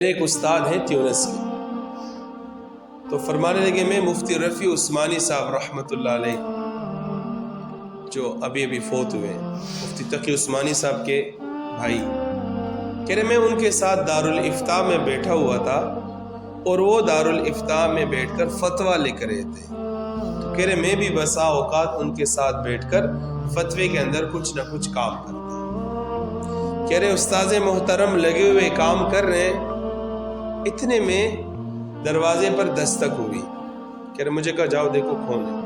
ایک استاد ہیں تیونس کے، تو فرمانے لگے میں مفتی رفیع عثمانی صاحب رحمۃ اللہ علیہ جو ابھی فوت ہوئے، مفتی تقی عثمانی صاحب کے بھائی، کہہ رہے میں ان کے ساتھ دارالافتاء میں بیٹھا ہوا تھا اور وہ دارالافتاء میں بیٹھ کر فتویٰ لکھ رہے تھے، تو کہہ رہے میں بھی بسا اوقات ان کے ساتھ بیٹھ کر فتوے کے اندر کچھ نہ کچھ کام کرتا، کہہ رہے استاذ محترم لگے ہوئے کام کر رہے ہیں، اتنے میں دروازے پر دستک ہوئی، کہہ رہے مجھے کہا جاؤ دیکھو کون ہے،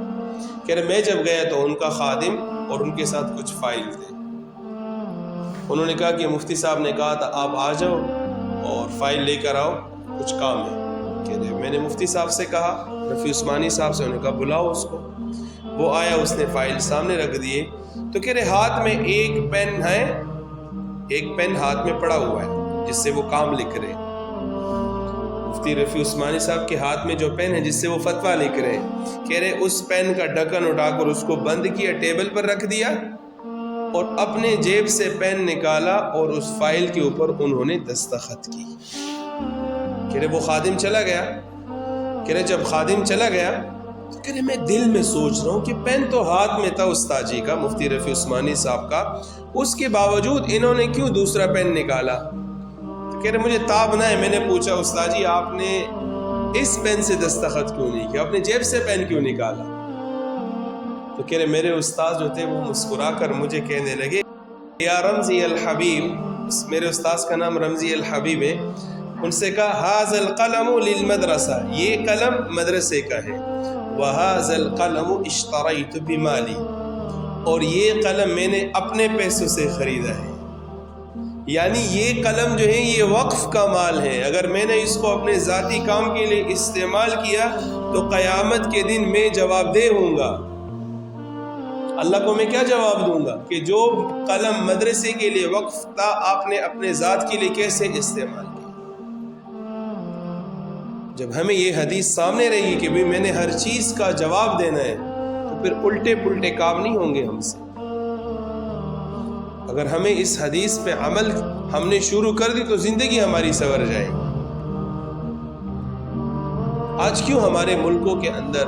کہہ رہے میں جب گیا تو ان کا خادم اور ان کے ساتھ کچھ فائل تھے، انہوں نے کہا کہ مفتی صاحب نے کہا تھا آپ آ جاؤ اور فائل لے کر آؤ، کچھ کام ہے، کہہ رہے میں نے مفتی صاحب سے کہا، رفیع عثمانی صاحب سے، انہوں نے کہا بلاؤ اس کو، وہ آیا، اس نے فائل سامنے رکھ دیے، تو کہہ رہے ہاتھ میں ایک پین ہے، ایک پین ہاتھ میں پڑا ہوا ہے جس سے وہ کام لکھ رہے، مفتی رفیع عثمانی صاحب کے ہاتھ میں جو پین ہے جس سے وہ فتویٰ لکھ رہے ہیں، کہہ رہے اس پین کا ڈھکن اٹھا کر اس کو بند کیا، ٹیبل پر رکھ دیا اور اپنے جیب سے پین نکالا اور اس فائل کے اوپر انہوں نے دستخط کی، کہہ رہے وہ خادم چلا گیا، کہہ رہے جب خادم چلا گیا تو کہہ رہے میں دل میں سوچ رہا ہوں کہ پین تو ہاتھ میں تھا استاد جی کا، مفتی رفیع عثمانی صاحب کا، اس کے باوجود انہوں نے کیوں دوسرا پین نکالا؟ کہہ رہے مجھے تاب نہ ہے، میں نے پوچھا استاد جی آپ نے اس پین سے دستخط کیوں نہیں کیا، اپنے جیب سے پین کیوں نکالا؟ تو کہہ رہے میرے استاد جو تھے وہ مسکرا کر مجھے کہنے لگے یا رمزی الحبیب، میرے استاد کا نام رمزی الحبیب ہے، ان سے کہا ھذا القلم للمدرسہ، یہ قلم مدرسے کا ہے، وھذا القلم اشتریت بمالی، اور یہ قلم میں نے اپنے پیسوں سے خریدا ہے، یعنی یہ قلم جو ہے یہ وقف کا مال ہے، اگر میں نے اس کو اپنے ذاتی کام کے لیے استعمال کیا تو قیامت کے دن میں جواب دہ ہوں گا، اللہ کو میں کیا جواب دوں گا کہ جو قلم مدرسے کے لیے وقف تھا آپ نے اپنے ذات کے لیے کیسے استعمال کیا؟ جب ہمیں یہ حدیث سامنے رہے گی کہ بھی میں نے ہر چیز کا جواب دینا ہے تو پھر الٹے پلٹے کام نہیں ہوں گے ہم سے، اگر ہمیں اس حدیث پہ عمل ہم نے شروع کر دی تو زندگی ہماری سنور جائے گی۔ آج کیوں ہمارے ملکوں کے اندر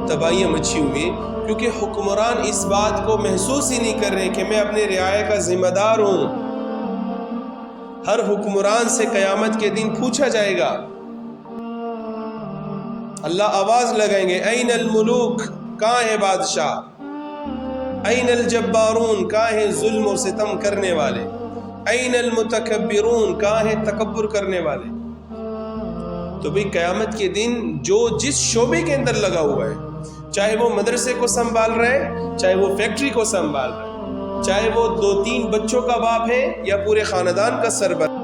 تباہیاں مچھی ہوئی؟ کیونکہ حکمران اس بات کو محسوس ہی نہیں کر رہے کہ میں اپنے رعایا کا ذمہ دار ہوں، ہر حکمران سے قیامت کے دن پوچھا جائے گا، اللہ آواز لگائیں گے این الملوک، کہاں ہے بادشاہ، این الجبارون، کہاں ہے ظلم و ستم کرنے والے، این المتکبرون، کہاں ہے تکبر کرنے والے؟ تو بھی قیامت کے دن جو جس شعبے کے اندر لگا ہوا ہے، چاہے وہ مدرسے کو سنبھال رہے، چاہے وہ فیکٹری کو سنبھال رہے، چاہے وہ 2-3 بچوں کا باپ ہے یا پورے خاندان کا سربراہ،